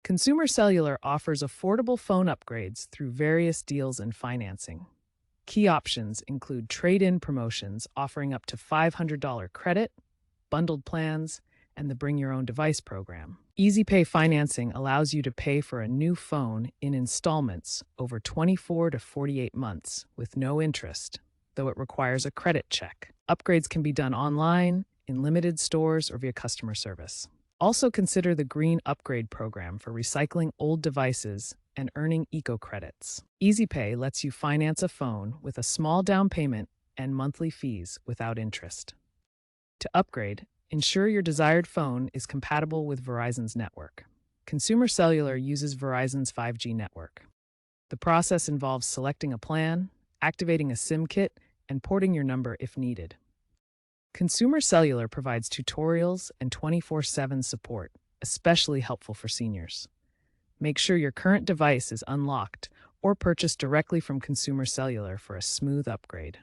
Consumer Cellular offers affordable phone upgrades through various deals and financing. Key options include trade-in promotions offering up to $500 credit, bundled plans, and the Bring Your Own Device program. EasyPay financing allows you to pay for a new phone in installments over 24 to 48 months with no interest, though it requires a credit check. Upgrades can be done online, in limited stores, or via customer service. Also consider the Green Upgrade program for recycling old devices and earning eco-credits. EasyPay lets you finance a phone with a small down payment and monthly fees without interest. To upgrade, ensure your desired phone is compatible with Verizon's network. Consumer Cellular uses Verizon's 5G network. The process involves selecting a plan, activating a SIM kit, and porting your number if needed. Consumer Cellular provides tutorials and 24/7 support, especially helpful for seniors. Make sure your current device is unlocked or purchase directly from Consumer Cellular for a smooth upgrade.